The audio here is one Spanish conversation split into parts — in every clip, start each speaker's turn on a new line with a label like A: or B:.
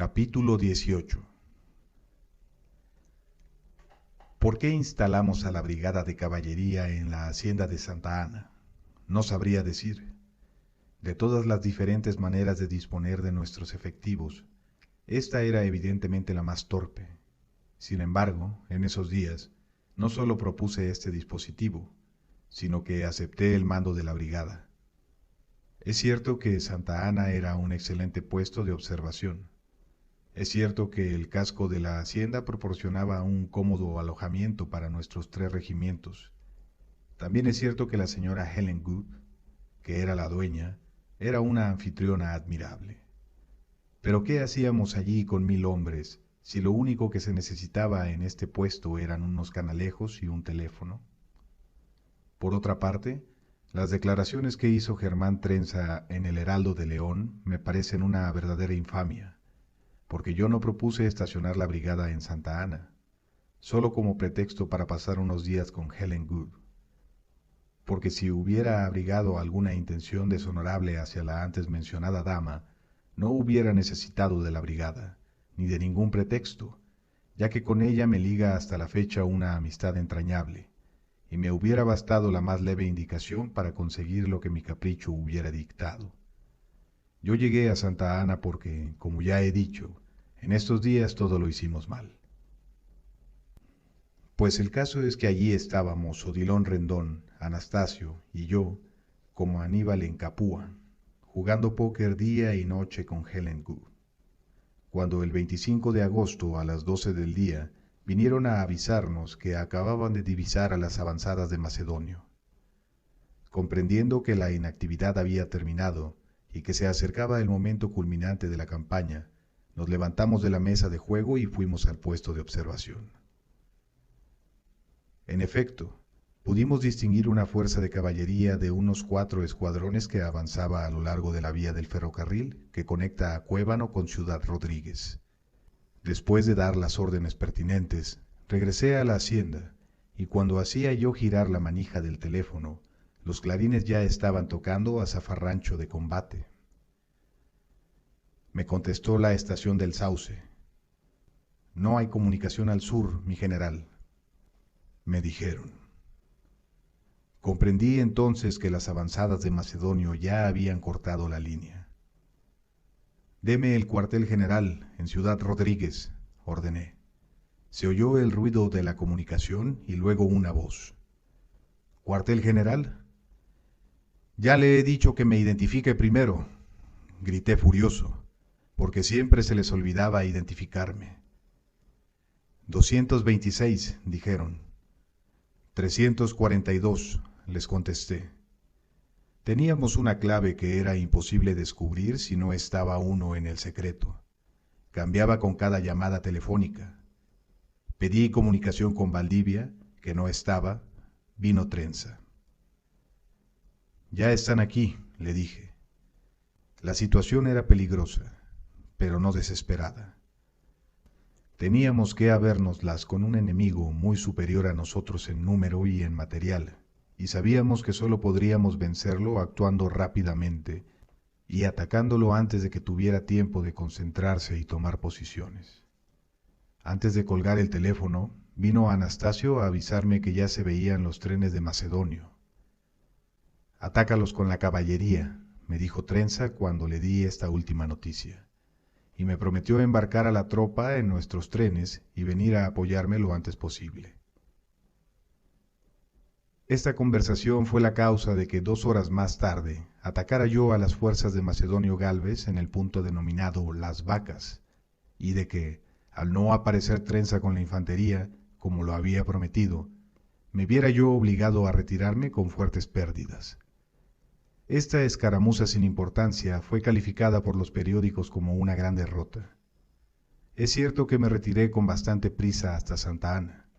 A: Capítulo 18. ¿Por qué instalamos a la brigada de caballería en la hacienda de Santa Ana? No sabría decir. De todas las diferentes maneras de disponer de nuestros efectivos, esta era evidentemente la más torpe. Sin embargo, en esos días, no solo propuse este dispositivo, sino que acepté el mando de la brigada. Es cierto que Santa Ana era un excelente puesto de observación. Es cierto que el casco de la hacienda proporcionaba un cómodo alojamiento para nuestros 3 regimientos. También es cierto que la señora Helen Good, que era la dueña, era una anfitriona admirable. Pero ¿qué hacíamos allí con 1000 hombres, si lo único que se necesitaba en este puesto eran unos canalejos y un teléfono? Por otra parte, las declaraciones que hizo Germán Trenza en el Heraldo de León me parecen una verdadera infamia, porque yo no propuse estacionar la brigada en Santa Ana, solo como pretexto para pasar unos días con Helen Good. Porque si hubiera abrigado alguna intención deshonorable hacia la antes mencionada dama, no hubiera necesitado de la brigada, ni de ningún pretexto, ya que con ella me liga hasta la fecha una amistad entrañable, y me hubiera bastado la más leve indicación para conseguir lo que mi capricho hubiera dictado. Yo llegué a Santa Ana porque, como ya he dicho, en estos días todo lo hicimos mal. Pues el caso es que allí estábamos Odilon Rendón, Anastasio y yo, como Aníbal en Capua, jugando póker día y noche con Helen Good, cuando el 25 de agosto a las 12 del día vinieron a avisarnos que acababan de divisar a las avanzadas de Macedonio. Comprendiendo que la inactividad había terminado y que se acercaba el momento culminante de la campaña, nos levantamos de la mesa de juego y fuimos al puesto de observación. En efecto, pudimos distinguir una fuerza de caballería de unos 4 escuadrones que avanzaba a lo largo de la vía del ferrocarril que conecta a Cuébano con Ciudad Rodríguez. Después de dar las órdenes pertinentes, regresé a la hacienda, y cuando hacía yo girar la manija del teléfono, los clarines ya estaban tocando a zafarrancho de combate. Me contestó la estación del Sauce. No hay comunicación al sur, mi general, me dijeron. Comprendí entonces que las avanzadas de Macedonio ya habían cortado la línea. Deme el cuartel general en Ciudad Rodríguez, ordené. Se oyó el ruido de la comunicación y luego una voz. ¿Cuartel general? Ya le he dicho que me identifique primero, grité furioso, porque siempre se les olvidaba identificarme. 226, dijeron. 342, les contesté. Teníamos una clave que era imposible descubrir si no estaba uno en el secreto. Cambiaba con cada llamada telefónica. Pedí comunicación con Valdivia, que no estaba, vino Trenza. Ya están aquí, le dije. La situación era peligrosa, pero no desesperada. Teníamos que habérnoslas con un enemigo muy superior a nosotros en número y en material, y sabíamos que solo podríamos vencerlo actuando rápidamente y atacándolo antes de que tuviera tiempo de concentrarse y tomar posiciones. Antes de colgar el teléfono, vino Anastasio a avisarme que ya se veían los trenes de Macedonio. Atácalos con la caballería, me dijo Trenza cuando le di esta última noticia, y me prometió embarcar a la tropa en nuestros trenes y venir a apoyarme lo antes posible. Esta conversación fue la causa de que 2 horas más tarde atacara yo a las fuerzas de Macedonio Gálvez en el punto denominado Las Vacas, y de que, al no aparecer Trenza con la infantería, como lo había prometido, me viera yo obligado a retirarme con fuertes pérdidas. Esta escaramuza sin importancia fue calificada por los periódicos como una gran derrota. Es cierto que me retiré con bastante prisa hasta Santa Ana.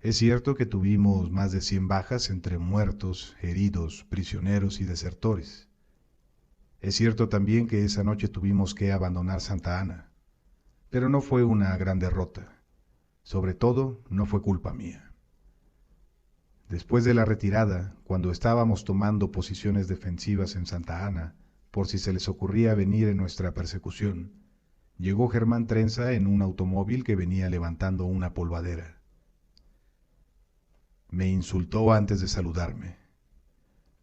A: Es cierto que tuvimos más de 100 bajas entre muertos, heridos, prisioneros y desertores. Es cierto también que esa noche tuvimos que abandonar Santa Ana, pero no fue una gran derrota. Sobre todo, no fue culpa mía. Después de la retirada, cuando estábamos tomando posiciones defensivas en Santa Ana, por si se les ocurría venir en nuestra persecución, Llegó Germán Trenza en un automóvil que venía levantando una polvadera. Me insultó antes de saludarme.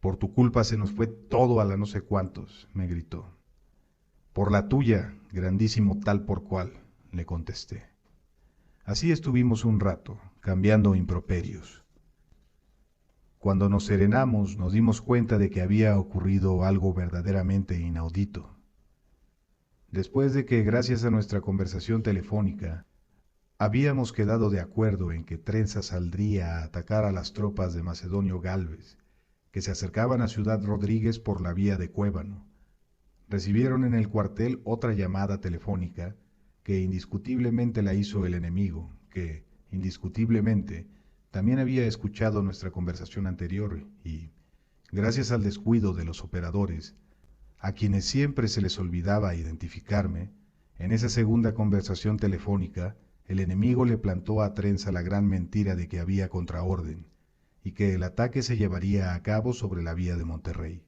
A: Por tu culpa se nos fue todo a la no sé cuántos, me gritó. Por la tuya, grandísimo tal por cual, le contesté. Así estuvimos un rato, cambiando improperios. Cuando nos serenamos, nos dimos cuenta de que había ocurrido algo verdaderamente inaudito. Después de que, gracias a nuestra conversación telefónica, habíamos quedado de acuerdo en que Trenza saldría a atacar a las tropas de Macedonio Gálvez, que se acercaban a Ciudad Rodríguez por la vía de Cuébano, recibieron en el cuartel otra llamada telefónica que indiscutiblemente la hizo el enemigo, que, indiscutiblemente, también había escuchado nuestra conversación anterior y, gracias al descuido de los operadores, a quienes siempre se les olvidaba identificarme, en esa segunda conversación telefónica, el enemigo le plantó a Trenza la gran mentira de que había contraorden y que el ataque se llevaría a cabo sobre la vía de Monterrey.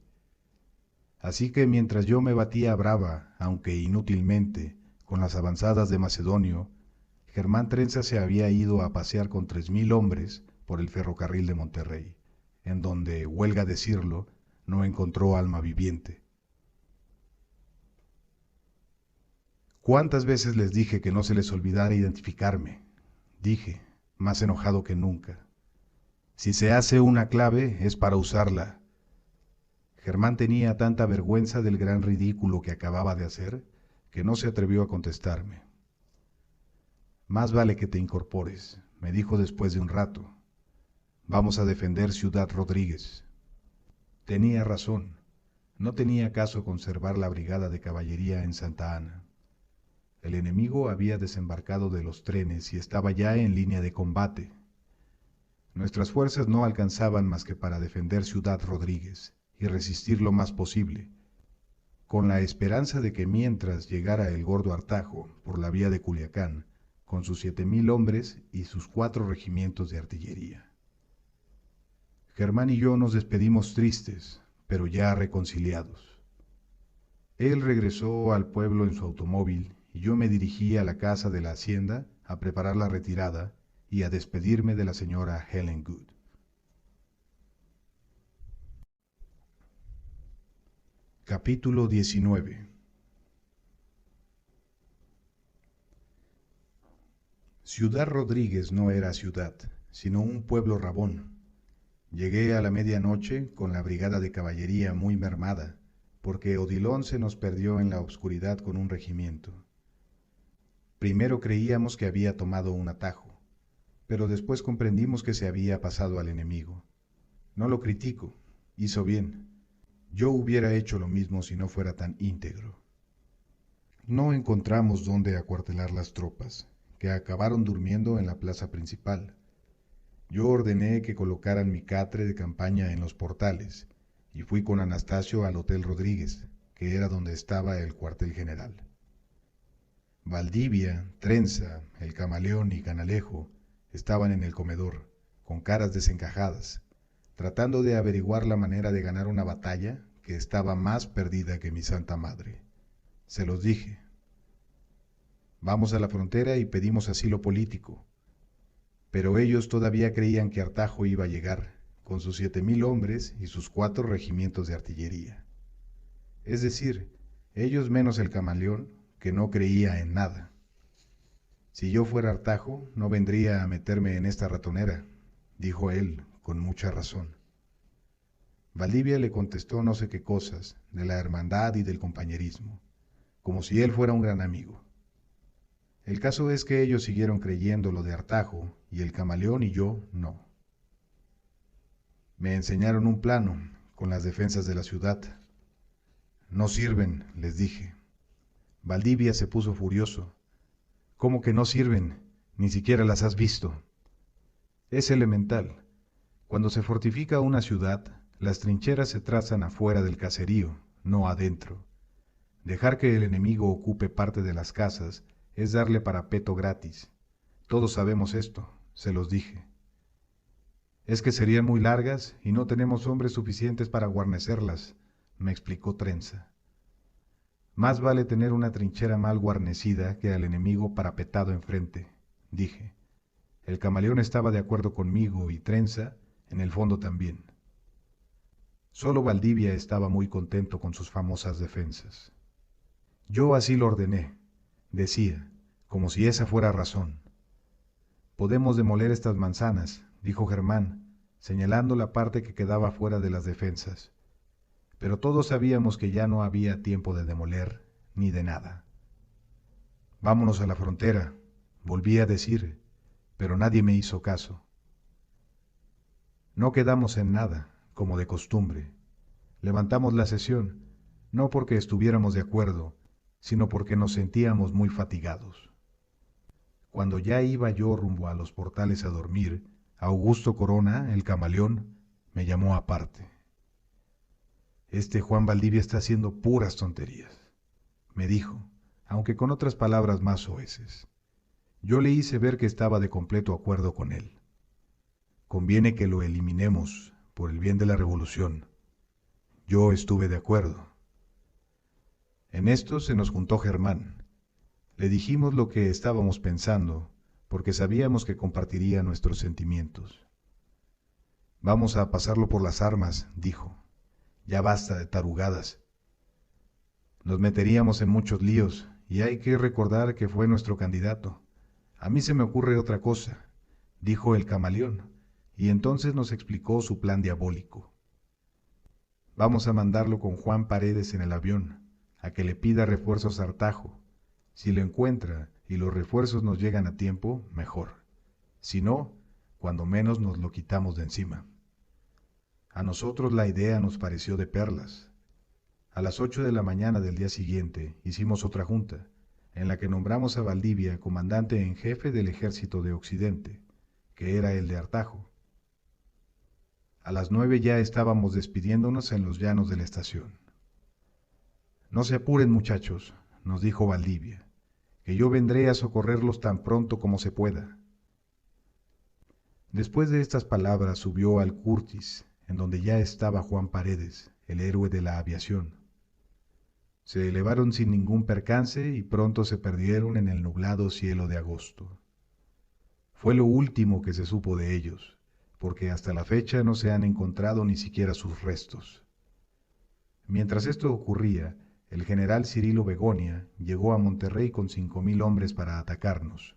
A: Así que mientras yo me batía brava, aunque inútilmente, con las avanzadas de Macedonio, Germán Trenza se había ido a pasear con 3000 hombres por el ferrocarril de Monterrey, en donde, huelga decirlo, no encontró alma viviente. ¿Cuántas veces les dije que no se les olvidara identificarme? Dije, más enojado que nunca. Si se hace una clave es para usarla. Germán tenía tanta vergüenza del gran ridículo que acababa de hacer que no se atrevió a contestarme. Más vale que te incorpores, me dijo después de un rato. Vamos a defender Ciudad Rodríguez. Tenía razón, no tenía caso conservar la brigada de caballería en Santa Ana. El enemigo había desembarcado de los trenes y estaba ya en línea de combate. Nuestras fuerzas no alcanzaban más que para defender Ciudad Rodríguez y resistir lo más posible, con la esperanza de que mientras llegara el gordo Artajo por la vía de Culiacán, con sus 7000 hombres y sus 4 regimientos de artillería. Germán y yo nos despedimos tristes, pero ya reconciliados. Él regresó al pueblo en su automóvil y yo me dirigí a la casa de la hacienda a preparar la retirada y a despedirme de la señora Helen Good. Capítulo 19. Ciudad Rodríguez no era ciudad, sino un pueblo rabón. Llegué a la medianoche con la brigada de caballería muy mermada, porque Odilon se nos perdió en la oscuridad con un regimiento. Primero creíamos que había tomado un atajo, pero después comprendimos que se había pasado al enemigo. No lo critico, hizo bien. Yo hubiera hecho lo mismo si no fuera tan íntegro. No encontramos dónde acuartelar las tropas, que acabaron durmiendo en la plaza principal. Yo ordené que colocaran mi catre de campaña en los portales, y fui con Anastasio al Hotel Rodríguez, que era donde estaba el cuartel general. Valdivia, Trenza, el Camaleón y Canalejo estaban en el comedor, con caras desencajadas, tratando de averiguar la manera de ganar una batalla que estaba más perdida que mi santa madre. Se los dije. Vamos a la frontera y pedimos asilo político. Pero ellos todavía creían que Artajo iba a llegar, con sus 7000 hombres y sus 4 regimientos de artillería. Es decir, ellos menos el Camaleón, que no creía en nada. Si yo fuera Artajo, no vendría a meterme en esta ratonera, dijo él, con mucha razón. Valdivia le contestó no sé qué cosas, de la hermandad y del compañerismo, como si él fuera un gran amigo. El caso es que ellos siguieron creyendo lo de Artajo, y el Camaleón y yo no. Me enseñaron un plano, con las defensas de la ciudad. No sirven, les dije. Valdivia se puso furioso. ¿Cómo que no sirven? Ni siquiera las has visto. Es elemental. Cuando se fortifica una ciudad, las trincheras se trazan afuera del caserío, no adentro. Dejar que el enemigo ocupe parte de las casas es darle parapeto gratis. Todos sabemos esto, se los dije. Es que serían muy largas y no tenemos hombres suficientes para guarnecerlas, me explicó Trenza. Más vale tener una trinchera mal guarnecida que al enemigo parapetado enfrente, dije. El camaleón estaba de acuerdo conmigo y Trenza, en el fondo también. Solo Valdivia estaba muy contento con sus famosas defensas. Yo así lo ordené, decía, como si esa fuera razón. Podemos demoler estas manzanas, dijo Germán, señalando la parte que quedaba fuera de las defensas. Pero todos sabíamos que ya no había tiempo de demoler ni de nada. Vámonos a la frontera, volví a decir, pero nadie me hizo caso. No quedamos en nada, como de costumbre. Levantamos la sesión, no porque estuviéramos de acuerdo, sino porque nos sentíamos muy fatigados. Cuando ya iba yo rumbo a los portales a dormir, Augusto Corona, el camaleón, me llamó aparte. Este Juan Valdivia está haciendo puras tonterías, me dijo, aunque con otras palabras más soeces. Yo le hice ver que estaba de completo acuerdo con él. Conviene que lo eliminemos por el bien de la revolución. Yo estuve de acuerdo. En esto se nos juntó Germán. Le dijimos lo que estábamos pensando, porque sabíamos que compartiría nuestros sentimientos. Vamos a pasarlo por las armas, dijo. Ya basta de tarugadas. Nos meteríamos en muchos líos, y hay que recordar que fue nuestro candidato. A mí se me ocurre otra cosa, dijo el camaleón, y entonces nos explicó su plan diabólico. Vamos a mandarlo con Juan Paredes en el avión, a que le pida refuerzos a Artajo. Si lo encuentra y los refuerzos nos llegan a tiempo, mejor. Si no, cuando menos nos lo quitamos de encima. A nosotros la idea nos pareció de perlas. A las 8 de la mañana del día siguiente hicimos otra junta, en la que nombramos a Valdivia comandante en jefe del ejército de Occidente, que era el de Artajo. A las 9 ya estábamos despidiéndonos en los llanos de la estación. No se apuren, muchachos, nos dijo Valdivia, que yo vendré a socorrerlos tan pronto como se pueda. Después de estas palabras subió al Curtis, en donde ya estaba Juan Paredes, el héroe de la aviación. Se elevaron sin ningún percance y pronto se perdieron en el nublado cielo de agosto. Fue lo último que se supo de ellos, porque hasta la fecha no se han encontrado ni siquiera sus restos. Mientras esto ocurría, el general Cirilo Begonia llegó a Monterrey con 5,000 hombres para atacarnos.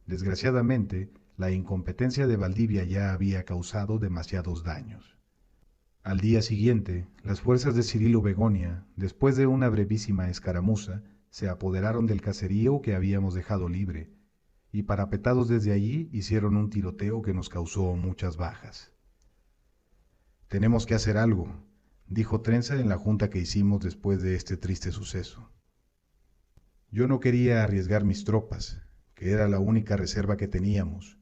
A: Desgraciadamente, la incompetencia de Valdivia ya había causado demasiados daños. Al día siguiente, las fuerzas de Cirilo Begonia, después de una brevísima escaramuza, se apoderaron del caserío que habíamos dejado libre, y parapetados desde allí hicieron un tiroteo que nos causó muchas bajas. Tenemos que hacer algo, dijo Trenza en la junta que hicimos después de este triste suceso. Yo no quería arriesgar mis tropas, que era la única reserva que teníamos,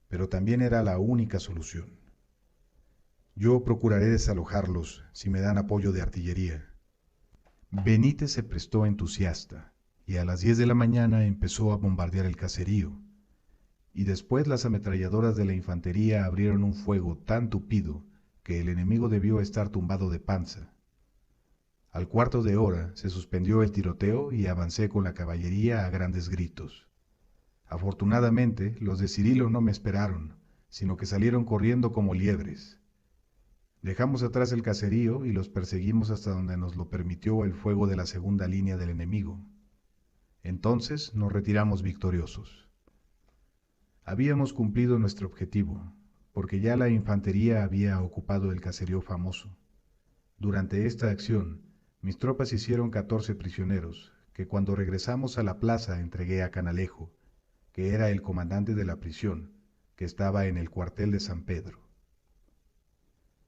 A: pero también era la única solución. Yo procuraré desalojarlos si me dan apoyo de artillería. Benítez se prestó entusiasta, y a las 10 de la mañana empezó a bombardear el caserío, y después las ametralladoras de la infantería abrieron un fuego tan tupido que el enemigo debió estar tumbado de panza. Al cuarto de hora se suspendió el tiroteo y avancé con la caballería a grandes gritos. Afortunadamente, los de Cirilo no me esperaron, sino que salieron corriendo como liebres. Dejamos atrás el caserío y los perseguimos hasta donde nos lo permitió el fuego de la segunda línea del enemigo. Entonces nos retiramos victoriosos. Habíamos cumplido nuestro objetivo, porque ya la infantería había ocupado el caserío famoso. Durante esta acción, mis tropas hicieron 14 prisioneros, que cuando regresamos a la plaza entregué a Canalejo, que era el comandante de la prisión, que estaba en el cuartel de San Pedro.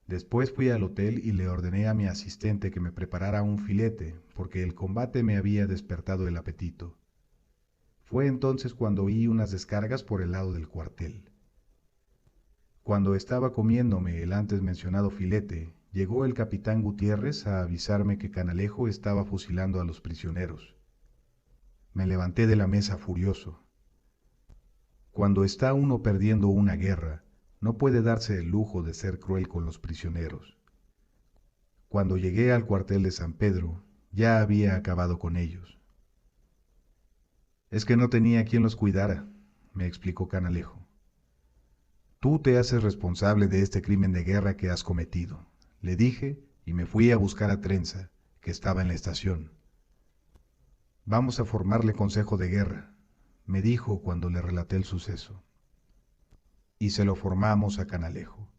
A: Después fui al hotel y le ordené a mi asistente que me preparara un filete, porque el combate me había despertado el apetito. Fue entonces cuando oí unas descargas por el lado del cuartel. Cuando estaba comiéndome el antes mencionado filete, llegó el capitán Gutiérrez a avisarme que Canalejo estaba fusilando a los prisioneros. Me levanté de la mesa furioso. Cuando está uno perdiendo una guerra, no puede darse el lujo de ser cruel con los prisioneros. Cuando llegué al cuartel de San Pedro, ya había acabado con ellos. Es que no tenía quien los cuidara, me explicó Canalejo. Tú te haces responsable de este crimen de guerra que has cometido, le dije, y me fui a buscar a Trenza, que estaba en la estación. Vamos a formarle consejo de guerra, me dijo cuando le relaté el suceso. Y se lo formamos a Canalejo,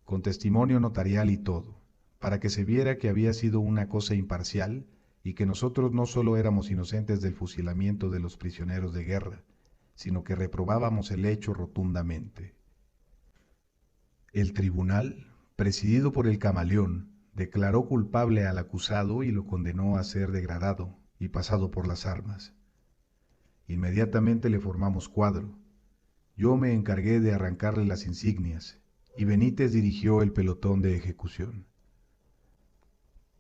A: con testimonio notarial y todo, para que se viera que había sido una cosa imparcial y que nosotros no solo éramos inocentes del fusilamiento de los prisioneros de guerra, sino que reprobábamos el hecho rotundamente. El tribunal, presidido por el Camaleón, declaró culpable al acusado y lo condenó a ser degradado y pasado por las armas. Inmediatamente le formamos cuadro. Yo me encargué de arrancarle las insignias y Benítez dirigió el pelotón de ejecución.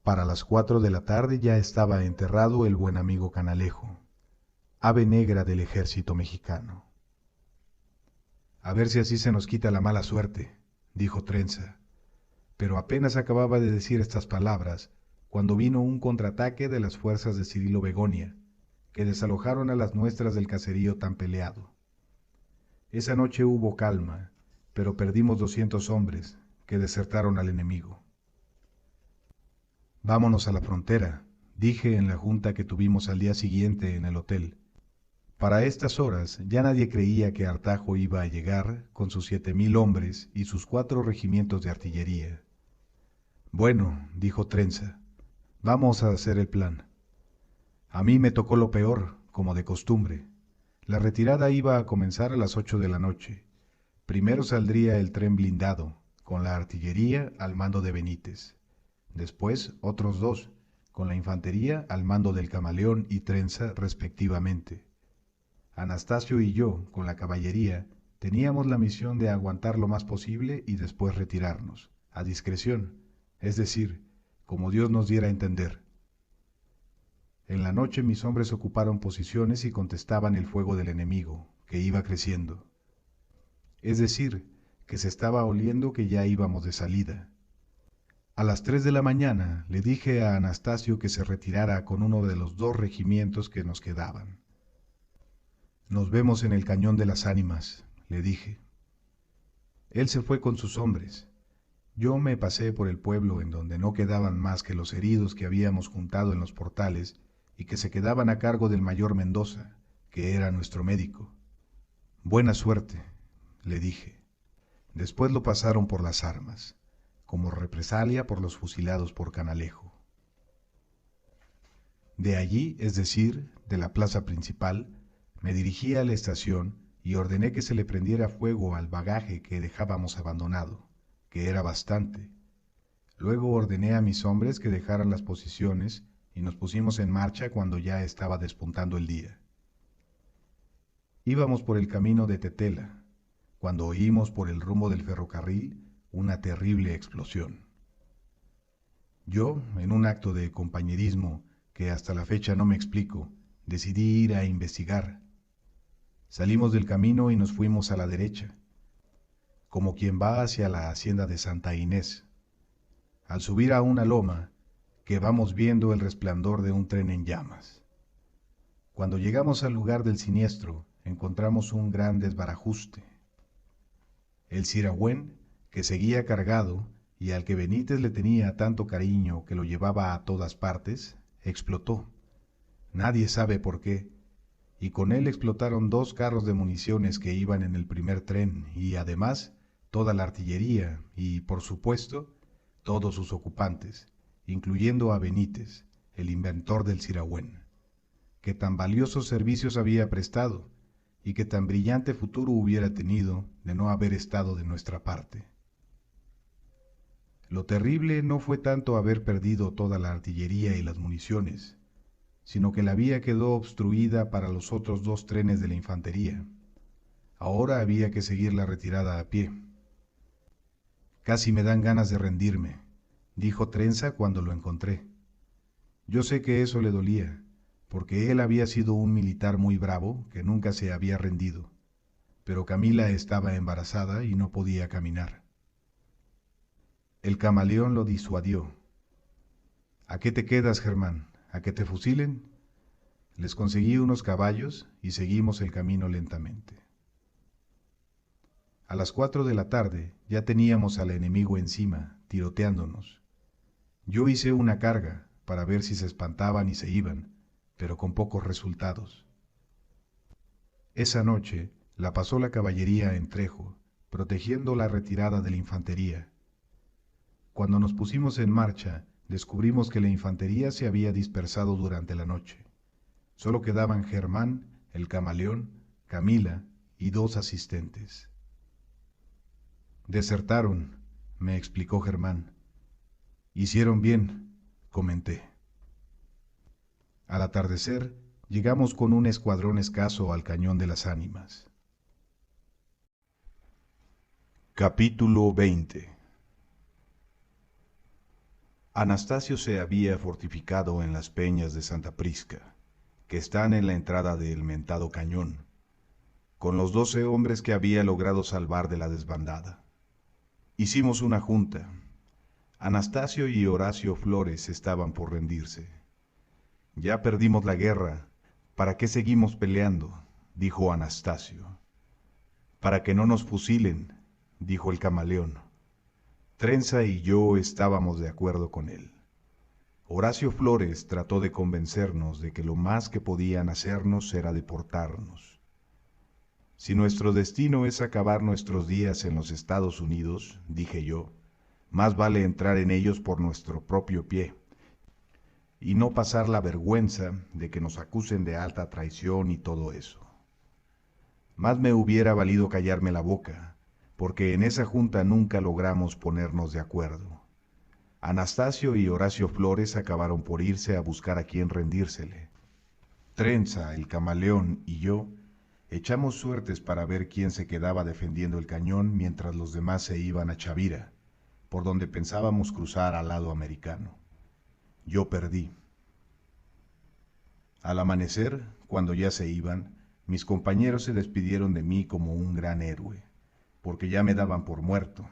A: Para las 4 de la tarde ya estaba enterrado el buen amigo Canalejo, ave negra del ejército mexicano. A ver si así se nos quita la mala suerte, dijo Trenza, pero apenas acababa de decir estas palabras cuando vino un contraataque de las fuerzas de Cirilo Begonia, que desalojaron a las nuestras del caserío tan peleado. Esa noche hubo calma, pero perdimos 200 hombres que desertaron al enemigo. Vámonos a la frontera, dije en la junta que tuvimos al día siguiente en el hotel. Para estas horas ya nadie creía que Artajo iba a llegar con sus 7,000 hombres y sus 4 regimientos de artillería. Bueno, dijo Trenza, vamos a hacer el plan. A mí me tocó lo peor, como de costumbre. La retirada iba a comenzar a las 8 de la noche. Primero saldría el tren blindado, con la artillería al mando de Benítez. Después otros 2, con la infantería al mando del Camaleón y Trenza respectivamente. Anastasio y yo, con la caballería, teníamos la misión de aguantar lo más posible y después retirarnos, a discreción, es decir, como Dios nos diera a entender. En la noche mis hombres ocuparon posiciones y contestaban el fuego del enemigo, que iba creciendo. Es decir, que se estaba oliendo que ya íbamos de salida. A las 3 de la mañana le dije a Anastasio que se retirara con uno de los 2 regimientos que nos quedaban. Nos vemos en el Cañón de las Ánimas, le dije. Él se fue con sus hombres. Yo me pasé por el pueblo en donde no quedaban más que los heridos que habíamos juntado en los portales y que se quedaban a cargo del mayor Mendoza, que era nuestro médico. Buena suerte, le dije. Después lo pasaron por las armas, como represalia por los fusilados por Canalejo. De allí, es decir, de la plaza principal, me dirigí a la estación y ordené que se le prendiera fuego al bagaje que dejábamos abandonado, que era bastante. Luego ordené a mis hombres que dejaran las posiciones y nos pusimos en marcha cuando ya estaba despuntando el día. Íbamos por el camino de Tetela, cuando oímos por el rumbo del ferrocarril una terrible explosión. Yo, en un acto de compañerismo que hasta la fecha no me explico, decidí ir a investigar. Salimos del camino y nos fuimos a la derecha, como quien va hacia la hacienda de Santa Inés. Al subir a una loma, que vamos viendo el resplandor de un tren en llamas. Cuando llegamos al lugar del siniestro, encontramos un gran desbarajuste. El Siragüén, que seguía cargado y al que Benítez le tenía tanto cariño que lo llevaba a todas partes, explotó. Nadie sabe por qué, y con él explotaron 2 carros de municiones que iban en el primer tren y además toda la artillería y, por supuesto, todos sus ocupantes, incluyendo a Benítez, el inventor del Siragüén, que tan valiosos servicios había prestado y que tan brillante futuro hubiera tenido de no haber estado de nuestra parte. Lo terrible no fue tanto haber perdido toda la artillería y las municiones, sino que la vía quedó obstruida para los otros 2 trenes de la infantería. Ahora había que seguir la retirada a pie. Casi me dan ganas de rendirme, dijo Trenza cuando lo encontré. Yo sé que eso le dolía, porque él había sido un militar muy bravo que nunca se había rendido, pero Camila estaba embarazada y no podía caminar. El Camaleón lo disuadió. ¿A qué te quedas, Germán? ¿A que te fusilen? Les conseguí unos caballos y seguimos el camino lentamente. A las 4 de la tarde ya teníamos al enemigo encima, tiroteándonos. Yo hice una carga para ver si se espantaban y se iban, pero con pocos resultados. Esa noche la pasó la caballería en Trejo, protegiendo la retirada de la infantería. Cuando nos pusimos en marcha, descubrimos que la infantería se había dispersado durante la noche. Solo quedaban Germán, el camaleón, Camila y 2 asistentes. Desertaron, me explicó Germán. Hicieron bien, comenté. Al atardecer, llegamos con un escuadrón escaso al Cañón de las Ánimas. Capítulo 20. Anastasio se había fortificado en las peñas de Santa Prisca, que están en la entrada del mentado cañón, con los 12 hombres que había logrado salvar de la desbandada. Hicimos una junta. Anastasio y Horacio Flores estaban por rendirse. Ya perdimos la guerra, ¿para qué seguimos peleando?, dijo Anastasio. Para que no nos fusilen, dijo el camaleón. Trenza y yo estábamos de acuerdo con él. Horacio Flores trató de convencernos de que lo más que podían hacernos era deportarnos. Si nuestro destino es acabar nuestros días en los Estados Unidos, dije yo, más vale entrar en ellos por nuestro propio pie, y no pasar la vergüenza de que nos acusen de alta traición y todo eso. Más me hubiera valido callarme la boca, porque en esa junta nunca logramos ponernos de acuerdo. Anastasio y Horacio Flores acabaron por irse a buscar a quien rendírsele. Trenza, el camaleón y yo echamos suertes para ver quién se quedaba defendiendo el cañón mientras los demás se iban a Chavira, por donde pensábamos cruzar al lado americano. Yo perdí. Al amanecer, cuando ya se iban, mis compañeros se despidieron de mí como un gran héroe, porque ya me daban por muerto.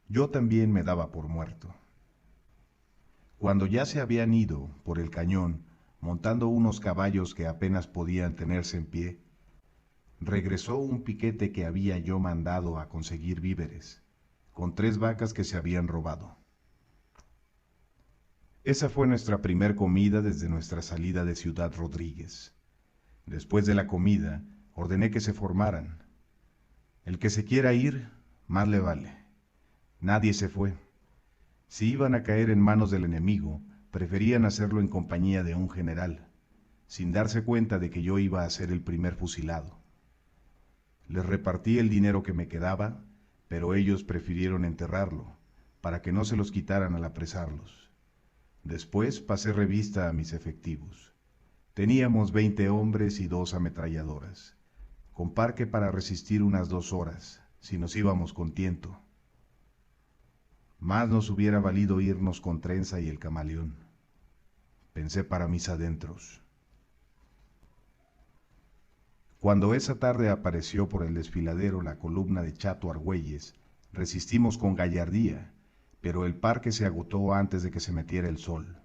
A: Yo también me daba por muerto. Cuando ya se habían ido por el cañón, montando unos caballos que apenas podían tenerse en pie, regresó un piquete que había yo mandado a conseguir víveres, con 3 vacas que se habían robado. Esa fue nuestra primer comida desde nuestra salida de Ciudad Rodríguez. Después de la comida, ordené que se formaran. El que se quiera ir, más le vale. Nadie se fue. Si iban a caer en manos del enemigo, preferían hacerlo en compañía de un general, sin darse cuenta de que yo iba a ser el primer fusilado. Les repartí el dinero que me quedaba, pero ellos prefirieron enterrarlo, para que no se los quitaran al apresarlos. Después pasé revista a mis efectivos. Teníamos 20 hombres y 2 ametralladoras, con parque para resistir unas 2 horas, si nos íbamos con tiento. Más nos hubiera valido irnos con Trenza y el camaleón, pensé para mis adentros. Cuando esa tarde apareció por el desfiladero la columna de Chato Argüelles, resistimos con gallardía, pero el parque se agotó antes de que se metiera el sol.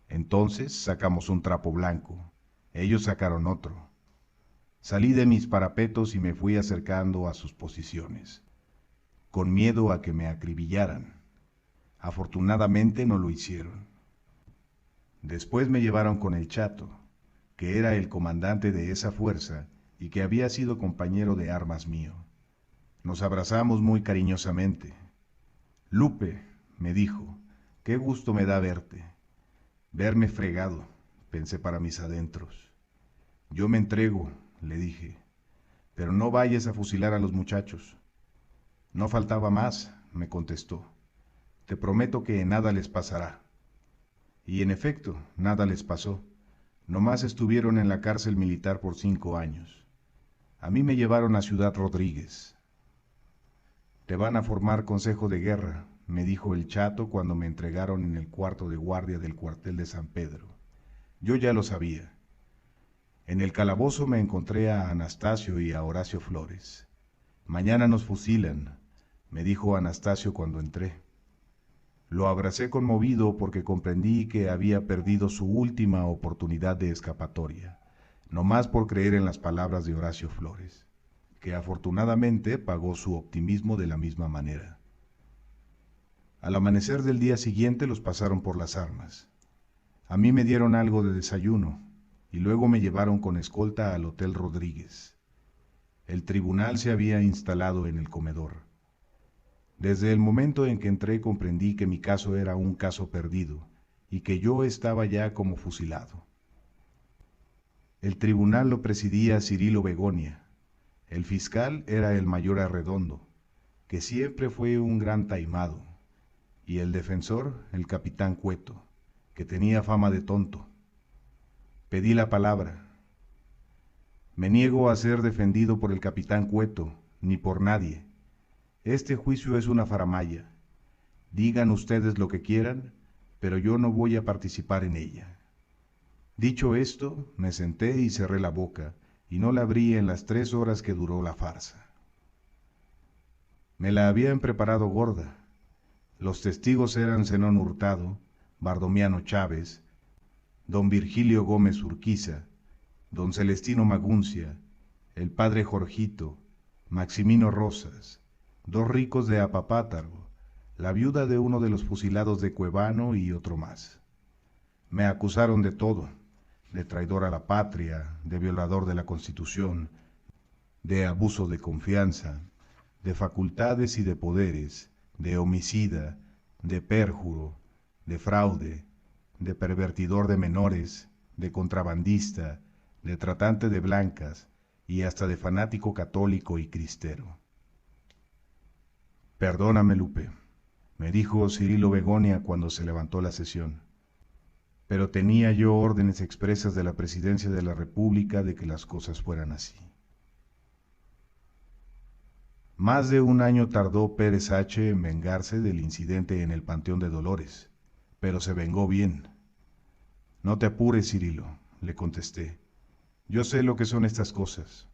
A: Entonces sacamos un trapo blanco, ellos sacaron otro. Salí de mis parapetos y me fui acercando a sus posiciones, con miedo a que me acribillaran. Afortunadamente no lo hicieron. Después me llevaron con el Chato, que era el comandante de esa fuerza y que había sido compañero de armas mío. Nos abrazamos muy cariñosamente. Lupe, me dijo, qué gusto me da verte. Verme fregado, pensé para mis adentros. Yo me entrego, le dije, pero no vayas a fusilar a los muchachos. No faltaba más, me contestó. Te prometo que nada les pasará. Y en efecto, nada les pasó. Nomás estuvieron en la cárcel militar por 5 años. A mí me llevaron a Ciudad Rodríguez. Te van a formar consejo de guerra, me dijo el Chato cuando me entregaron en el cuarto de guardia del cuartel de San Pedro. Yo ya lo sabía. En el calabozo me encontré a Anastasio y a Horacio Flores. Mañana nos fusilan, me dijo Anastasio cuando entré. Lo abracé conmovido porque comprendí que había perdido su última oportunidad de escapatoria, no más por creer en las palabras de Horacio Flores, que afortunadamente pagó su optimismo de la misma manera. Al amanecer del día siguiente los pasaron por las armas. A mí me dieron algo de desayuno y luego me llevaron con escolta al Hotel Rodríguez. El tribunal se había instalado en el comedor. Desde el momento en que entré comprendí que mi caso era un caso perdido y que yo estaba ya como fusilado. El tribunal lo presidía Cirilo Begonia. El fiscal era el mayor Arredondo, que siempre fue un gran taimado, y el defensor, el capitán Cueto, que tenía fama de tonto. Pedí la palabra. Me niego a ser defendido por el capitán Cueto, ni por nadie. Este juicio es una faramalla. Digan ustedes lo que quieran, pero yo no voy a participar en ella. Dicho esto, me senté y cerré la boca, y no la abrí en las 3 horas que duró la farsa. Me la habían preparado gorda. Los testigos eran Zenón Hurtado, Bardomiano Chávez, don Virgilio Gómez Urquiza, don Celestino Maguncia, el padre Jorgito, Maximino Rosas, 2 ricos de Apapátaro, la viuda de uno de los fusilados de Cuevano y otro más. Me acusaron de todo, de traidor a la patria, de violador de la Constitución, de abuso de confianza, de facultades y de poderes, de homicida, de pérjuro, de fraude, de pervertidor de menores, de contrabandista, de tratante de blancas y hasta de fanático católico y cristero. Perdóname, Lupe, me dijo Cirilo Begonia cuando se levantó la sesión, pero tenía yo órdenes expresas de la Presidencia de la República de que las cosas fueran así. Más de un año tardó Pérez H. en vengarse del incidente en el Panteón de Dolores, pero se vengó bien. No te apures, Cirilo, le contesté. Yo sé lo que son estas cosas.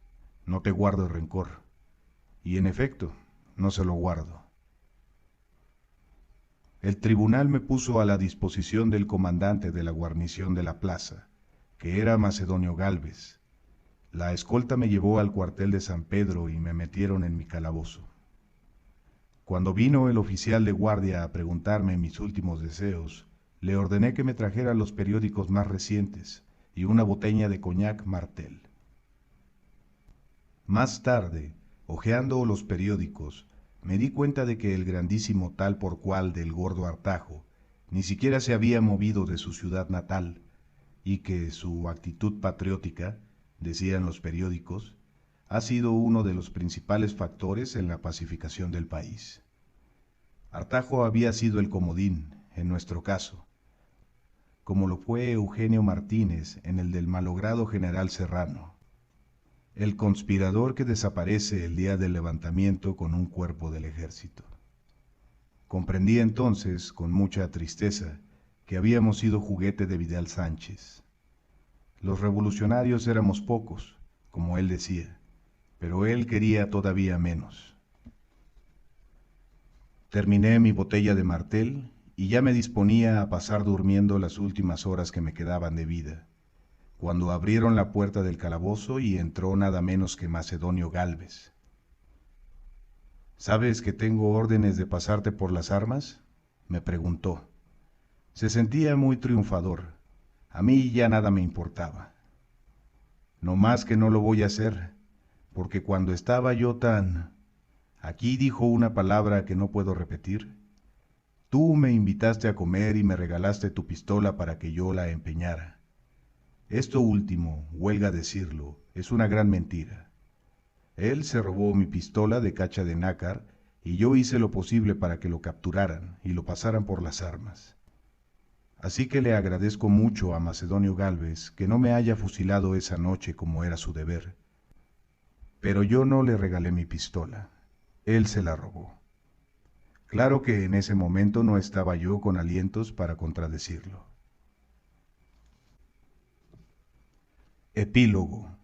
A: No te guardo rencor. Y en efecto, no se lo guardo. El tribunal me puso a la disposición del comandante de la guarnición de la plaza, que era Macedonio Gálvez. La escolta me llevó al cuartel de San Pedro y me metieron en mi calabozo. Cuando vino el oficial de guardia a preguntarme mis últimos deseos, le ordené que me trajera los periódicos más recientes y una botella de coñac Martel. Más tarde, hojeando los periódicos, me di cuenta de que el grandísimo tal por cual del gordo Artajo ni siquiera se había movido de su ciudad natal y que su actitud patriótica, decían los periódicos, ha sido uno de los principales factores en la pacificación del país. Artajo había sido el comodín, en nuestro caso, como lo fue Eugenio Martínez en el del malogrado general Serrano, el conspirador que desaparece el día del levantamiento con un cuerpo del ejército. Comprendí entonces, con mucha tristeza, que habíamos sido juguete de Vidal Sánchez. Los revolucionarios éramos pocos, como él decía, pero él quería todavía menos. Terminé mi botella de Martel y ya me disponía a pasar durmiendo las últimas horas que me quedaban de vida, cuando abrieron la puerta del calabozo y entró nada menos que Macedonio Gálvez. ¿Sabes que tengo órdenes de pasarte por las armas?, me preguntó. Se sentía muy triunfador. A mí ya nada me importaba. No más que no lo voy a hacer, porque cuando estaba yo tan... Aquí dijo una palabra que no puedo repetir. Tú me invitaste a comer y me regalaste tu pistola para que yo la empeñara. Esto último, huelga decirlo, es una gran mentira. Él se robó mi pistola de cacha de nácar y yo hice lo posible para que lo capturaran y lo pasaran por las armas. Así que le agradezco mucho a Macedonio Gálvez que no me haya fusilado esa noche como era su deber. Pero yo no le regalé mi pistola. Él se la robó. Claro que en ese momento no estaba yo con alientos para contradecirlo. Epílogo.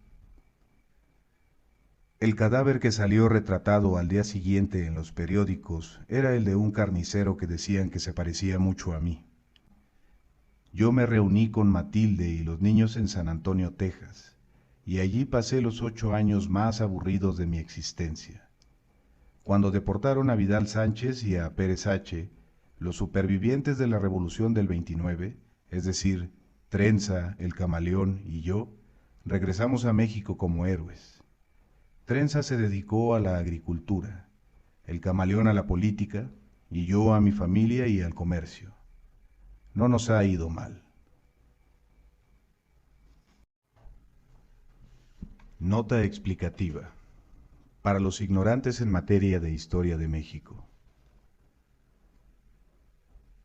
A: El cadáver que salió retratado al día siguiente en los periódicos era el de un carnicero que decían que se parecía mucho a mí. Yo me reuní con Matilde y los niños en San Antonio, Texas, y allí pasé los 8 años más aburridos de mi existencia. Cuando deportaron a Vidal Sánchez y a Pérez H., los supervivientes de la Revolución del 29, es decir, Trenza, el Camaleón y yo, regresamos a México como héroes. Trenza se dedicó a la agricultura, el Camaleón a la política y yo a mi familia y al comercio. No nos ha ido mal. Nota explicativa. Para los ignorantes en materia de historia de México.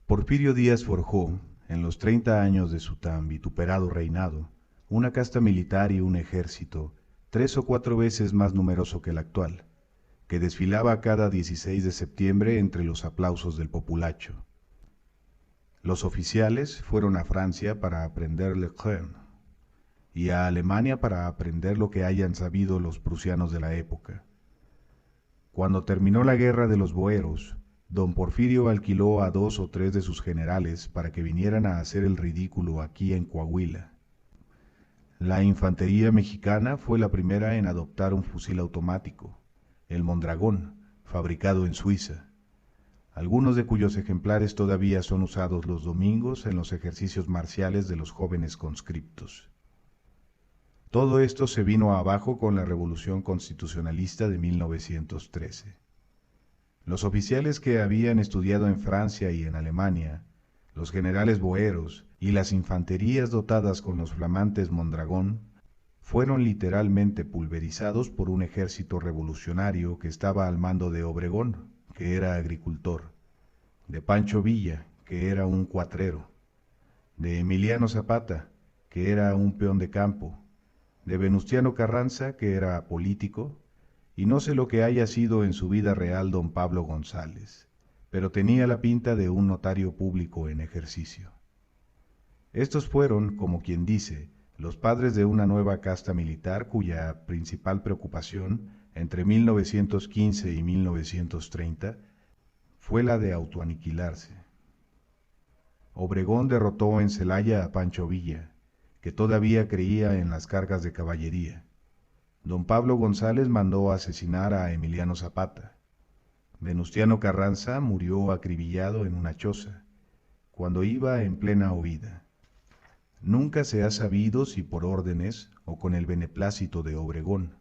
A: Porfirio Díaz forjó, en los 30 años de su tan vituperado reinado, una casta militar y un ejército 3 o 4 veces más numeroso que el actual, que desfilaba cada 16 de septiembre entre los aplausos del populacho. Los oficiales fueron a Francia para aprender Le Crème y a Alemania para aprender lo que hayan sabido los prusianos de la época. Cuando terminó la guerra de los Boeros, don Porfirio alquiló a 2 o 3 de sus generales para que vinieran a hacer el ridículo aquí en Coahuila. La infantería mexicana fue la primera en adoptar un fusil automático, el Mondragón, fabricado en Suiza, algunos de cuyos ejemplares todavía son usados los domingos en los ejercicios marciales de los jóvenes conscriptos. Todo esto se vino abajo con la Revolución Constitucionalista de 1913. Los oficiales que habían estudiado en Francia y en Alemania, los generales boeros y las infanterías dotadas con los flamantes Mondragón, fueron literalmente pulverizados por un ejército revolucionario que estaba al mando de Obregón, que era agricultor, de Pancho Villa, que era un cuatrero, de Emiliano Zapata, que era un peón de campo, de Venustiano Carranza, que era político, y no sé lo que haya sido en su vida real don Pablo González, pero tenía la pinta de un notario público en ejercicio. Estos fueron, como quien dice, los padres de una nueva casta militar cuya principal preocupación, entre 1915 y 1930, fue la de autoaniquilarse. Obregón derrotó en Celaya a Pancho Villa, que todavía creía en las cargas de caballería. Don Pablo González mandó asesinar a Emiliano Zapata. Venustiano Carranza murió acribillado en una choza, cuando iba en plena huida. Nunca se ha sabido si por órdenes o con el beneplácito de Obregón,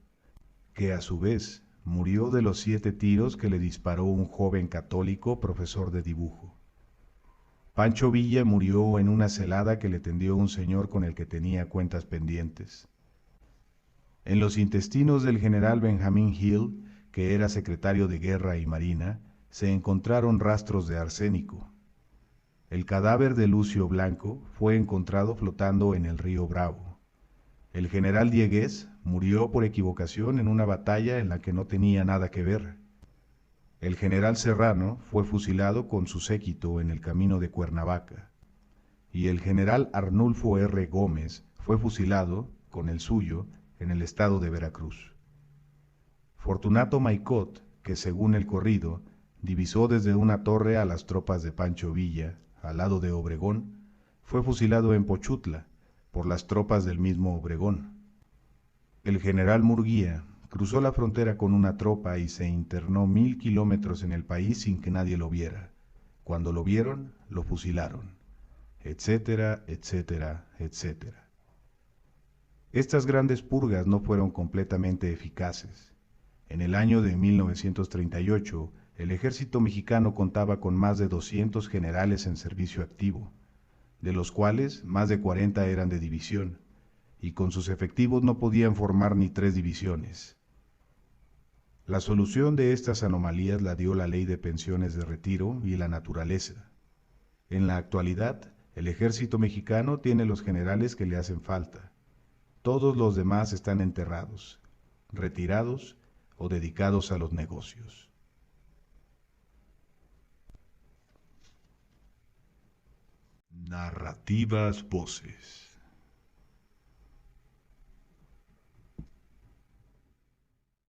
A: que a su vez murió de los 7 tiros que le disparó un joven católico profesor de dibujo. Pancho Villa murió en una celada que le tendió un señor con el que tenía cuentas pendientes. En los intestinos del general Benjamín Hill, que era secretario de Guerra y Marina, se encontraron rastros de arsénico. El cadáver de Lucio Blanco fue encontrado flotando en el río Bravo. El general Diegues murió por equivocación en una batalla en la que no tenía nada que ver. El general Serrano fue fusilado con su séquito en el camino de Cuernavaca. Y el general Arnulfo R. Gómez fue fusilado, con el suyo, en el estado de Veracruz. Fortunato Maicot, que según el corrido, divisó desde una torre a las tropas de Pancho Villa, al lado de Obregón, fue fusilado en Pochutla, por las tropas del mismo Obregón. El general Murguía cruzó la frontera con una tropa y se internó 1000 kilómetros en el país sin que nadie lo viera. Cuando lo vieron, lo fusilaron, etcétera, etcétera, etcétera. Estas grandes purgas no fueron completamente eficaces. En el año de 1938, el ejército mexicano contaba con más de 200 generales en servicio activo, de los cuales más de 40 eran de división, y con sus efectivos no podían formar ni 3 divisiones. La solución de estas anomalías la dio la ley de pensiones de retiro y la naturaleza. En la actualidad, el ejército mexicano tiene los generales que le hacen falta. Todos los demás están enterrados, retirados o dedicados a los negocios. Narrativas voces.